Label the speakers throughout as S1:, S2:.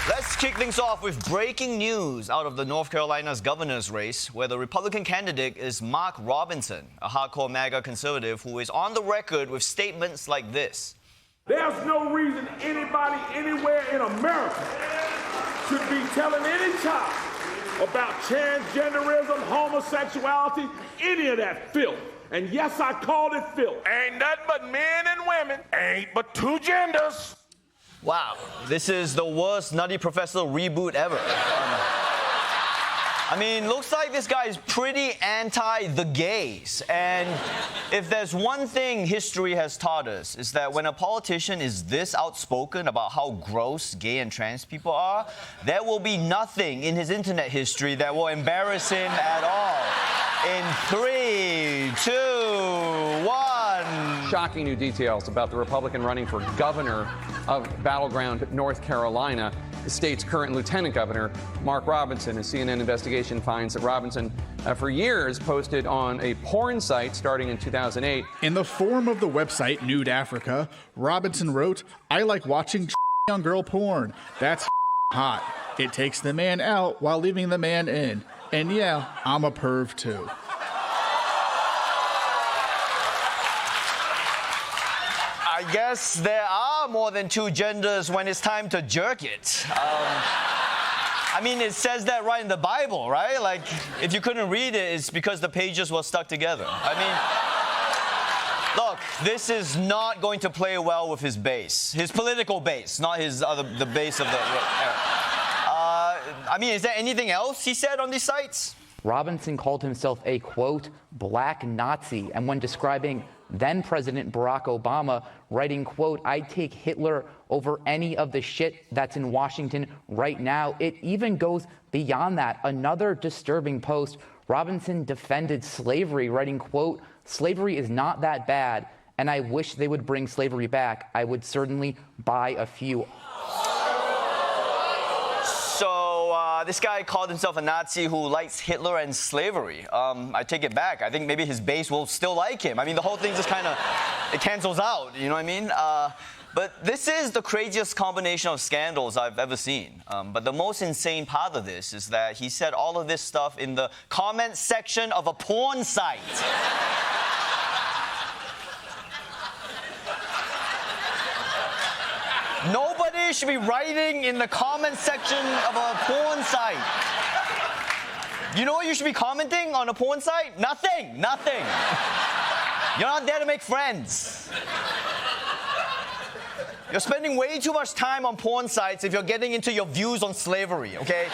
S1: Let's kick things off with breaking news out of the North Carolina's governor's race, where the Republican candidate is Mark Robinson, a hardcore MAGA conservative who is on the record with statements like this.
S2: There's no reason anybody anywhere in America should be telling any child about transgenderism, homosexuality, any of that filth. And yes, I called it filth.
S3: Ain't nothing but men and women. Ain't but two genders.
S1: Wow, this is the worst Nutty Professor reboot ever. I mean, looks like this guy is pretty anti the gays. And if there's one thing history has taught us, is that when a politician is this outspoken about how gross gay and trans people are, there will be nothing in his internet history that will embarrass him at all. In 3, 2, 1.
S4: Shocking new details about the Republican running for governor of battleground North Carolina. The state's current lieutenant governor, Mark Robinson. A CNN investigation finds that Robinson, for years, posted on a porn site starting in 2008.
S5: In the form of the website Nude Africa, Robinson wrote, "I like watching young girl porn. That's hot. It takes the man out while leaving the man in. And yeah, I'm a perv too."
S1: I guess there are more than two genders when it's time to jerk it. I mean, it says that right in the Bible, right? Like, if you couldn't read it, it's because the pages were stuck together. I mean, look, this is not going to play well with his base, his political base, not the base of the. I mean, is there anything else he said on these sites?
S6: Robinson called himself a, quote, black Nazi, and when describing then-President Barack Obama, writing, quote, "I'd take Hitler over any of the shit that's in Washington right now." It even goes beyond that. Another disturbing post, Robinson defended slavery, writing, quote, "Slavery is not that bad, and I wish they would bring slavery back. I would certainly buy a few."
S1: So this guy called himself a Nazi who likes Hitler and slavery. I take it back. I think maybe his base will still like him. I mean, the whole thing just kind of, it cancels out, you know what I mean? But this is the craziest combination of scandals I've ever seen. But the most insane part of this is that he said all of this stuff in the comment section of a porn site. Nobody should be writing in the comment section of a porn site. You know what you should be commenting on a porn site? Nothing. You're not there to make friends. You're spending way too much time on porn sites if you're getting into your views on slavery, okay?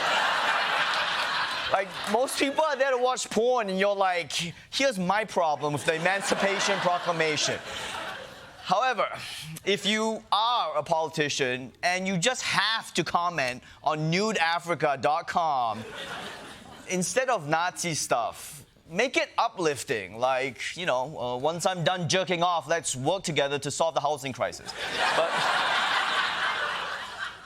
S1: Like, most people are there to watch porn and you're like, here's my problem with the Emancipation Proclamation. However, if you are a politician and you just have to comment on nudeafrica.com, instead of Nazi stuff, make it uplifting. Like, you know, once I'm done jerking off, let's work together to solve the housing crisis.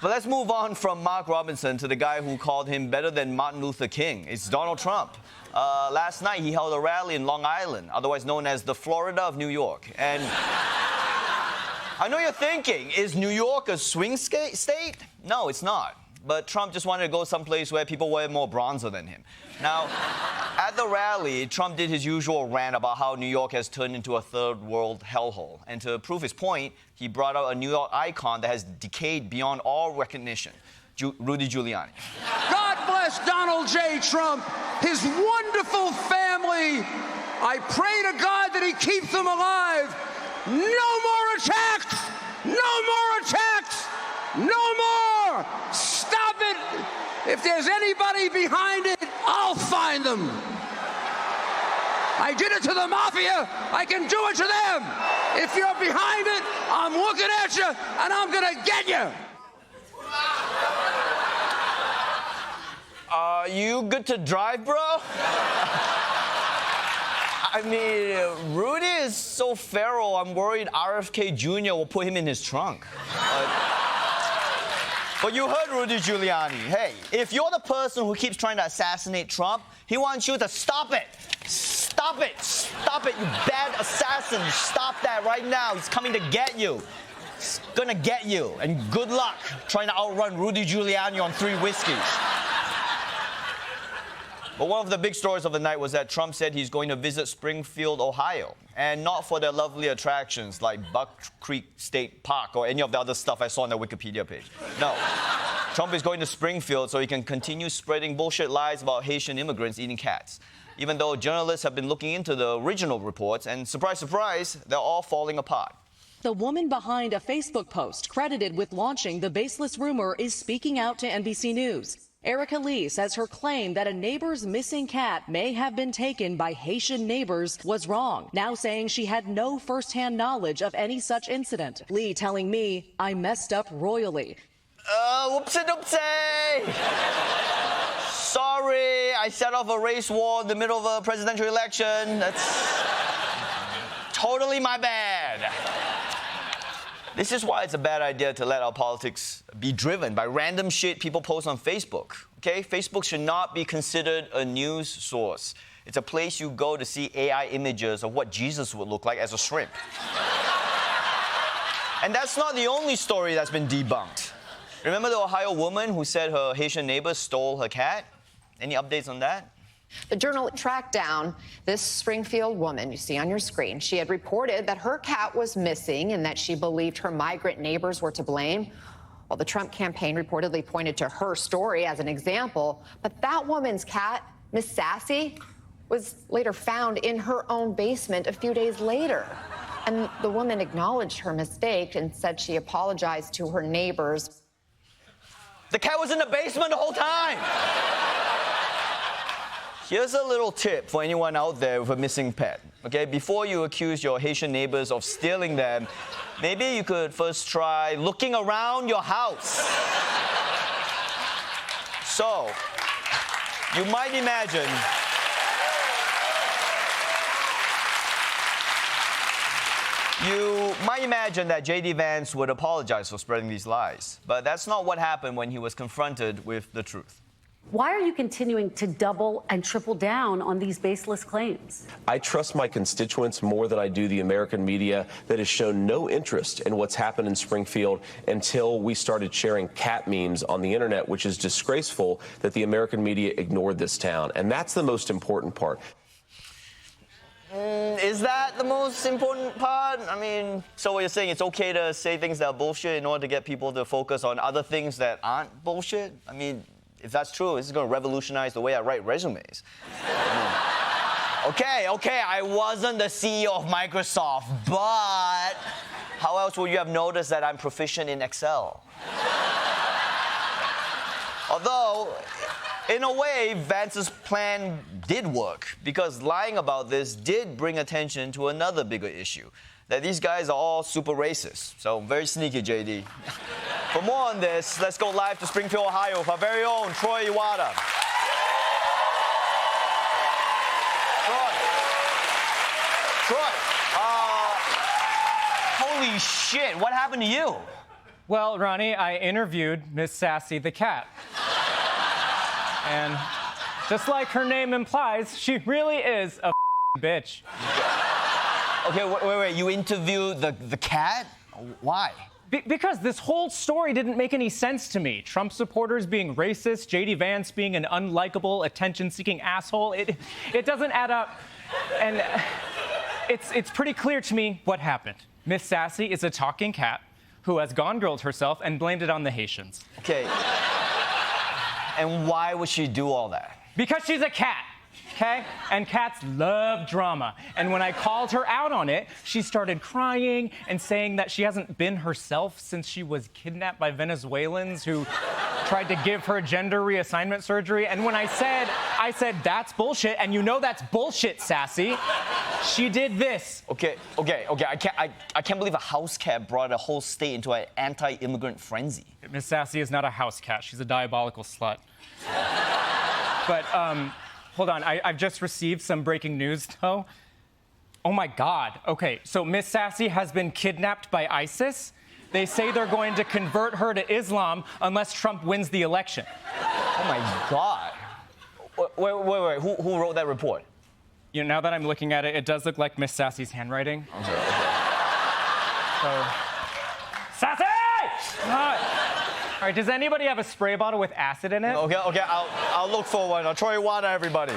S1: But let's move on from Mark Robinson to the guy who called him better than Martin Luther King. It's Donald Trump. Last night, he held a rally in Long Island, otherwise known as the Florida of New York. And I know you're thinking, is New York a swing state? No, it's not. But Trump just wanted to go someplace where people wear more bronzer than him. Now, at the rally, Trump did his usual rant about how New York has turned into a third world hellhole. And to prove his point, he brought out a New York icon that has decayed beyond all recognition, Rudy Giuliani.
S7: God bless Donald J. Trump, his wonderful family. I pray to God that he keeps them alive. No more attacks! No more attacks! No more! Stop it! If there's anybody behind it, I'll find them. I did it to the mafia, I can do it to them. If you're behind it, I'm looking at you and I'm gonna get you.
S1: You good to drive, bro? I mean, Rudy is so feral, I'm worried RFK Jr. will put him in his trunk. But you heard Rudy Giuliani. Hey, if you're the person who keeps trying to assassinate Trump, he wants you to stop it. Stop it. Stop it, you bad assassin. Stop that right now. He's coming to get you. It's gonna get you, and good luck trying to outrun Rudy Giuliani on 3 whiskeys. But one of the big stories of the night was that Trump said he's going to visit Springfield, Ohio, and not for their lovely attractions like Buck Creek State Park or any of the other stuff I saw on the Wikipedia page. No. Trump is going to Springfield so he can continue spreading bullshit lies about Haitian immigrants eating cats. Even though journalists have been looking into the original reports, and surprise, surprise, they're all falling apart.
S8: The woman behind a Facebook post credited with launching the baseless rumor is speaking out to NBC News. Erica Lee says her claim that a neighbor's missing cat may have been taken by Haitian neighbors was wrong, now saying she had no firsthand knowledge of any such incident. Lee telling me, I messed up royally.
S1: Whoopsie doopsie! Sorry, I set off a race war in the middle of a presidential election. That's totally my bad. This is why it's a bad idea to let our politics be driven by random shit people post on Facebook, okay? Facebook should not be considered a news source. It's a place you go to see AI images of what Jesus would look like as a shrimp. And that's not the only story that's been debunked. Remember the Ohio woman who said her Haitian neighbor stole her cat? Any updates on that?
S9: The Journal tracked down this Springfield woman you see on your screen. She had reported that her cat was missing and that she believed her migrant neighbors were to blame. Well, the Trump campaign reportedly pointed to her story as an example, but that woman's cat, Miss Sassy, was later found in her own basement a few days later. And the woman acknowledged her mistake and said she apologized to her neighbors.
S1: The cat was in the basement the whole time! Here's a little tip for anyone out there with a missing pet, okay? Before you accuse your Haitian neighbors of stealing them, maybe you could first try looking around your house. So, you might imagine that J.D. Vance would apologize for spreading these lies. But that's not what happened when he was confronted with the truth.
S10: Why are you continuing to double and triple down on these baseless claims?
S11: I trust my constituents more than I do the American media that has shown no interest in what's happened in Springfield until we started sharing cat memes on the internet, which is disgraceful that the American media ignored this town. And that's the most important part.
S1: Is that the most important part? I mean, so what you're saying, it's okay to say things that are bullshit in order to get people to focus on other things that aren't bullshit? I mean, if that's true, this is going to revolutionize the way I write resumes. Okay, I wasn't the CEO of Microsoft, but how else would you have noticed that I'm proficient in Excel? Although, in a way, Vance's plan did work, because lying about this did bring attention to another bigger issue, that these guys are all super racist. So, very sneaky, JD. For more on this, let's go live to Springfield, Ohio with our very own Troy Iwata. Troy, holy shit, what happened to you?
S12: Well, Ronnie, I interviewed Miss Sassy the cat. And just like her name implies, she really is a bitch.
S1: Okay, wait, you interviewed the cat? Why?
S12: Because this whole story didn't make any sense to me. Trump supporters being racist, J.D. Vance being an unlikable, attention-seeking asshole. It doesn't add up. And it's pretty clear to me what happened. Miss Sassy is a talking cat who has gone girled herself and blamed it on the Haitians.
S1: Okay. And why would she do all that?
S12: Because she's a cat. Okay? And cats love drama. And when I called her out on it, she started crying and saying that she hasn't been herself since she was kidnapped by Venezuelans who tried to give her gender reassignment surgery. And when I said, that's bullshit, and you know that's bullshit, Sassy, she did this.
S1: Okay. I can't believe a house cat brought a whole state into an anti-immigrant frenzy.
S12: Miss Sassy is not a house cat. She's a diabolical slut. But, hold on, I've just received some breaking news, though. Oh, my God. Okay, so Miss Sassy has been kidnapped by ISIS. They say they're going to convert her to Islam unless Trump wins the election.
S1: Oh, my God. Wait. Who wrote that report?
S12: You know, now that I'm looking at it, it does look like Miss Sassy's handwriting.
S1: Okay.
S12: All right, does anybody have a spray bottle with acid in it?
S1: Okay, I'll look for one. I'll throw you water, everybody.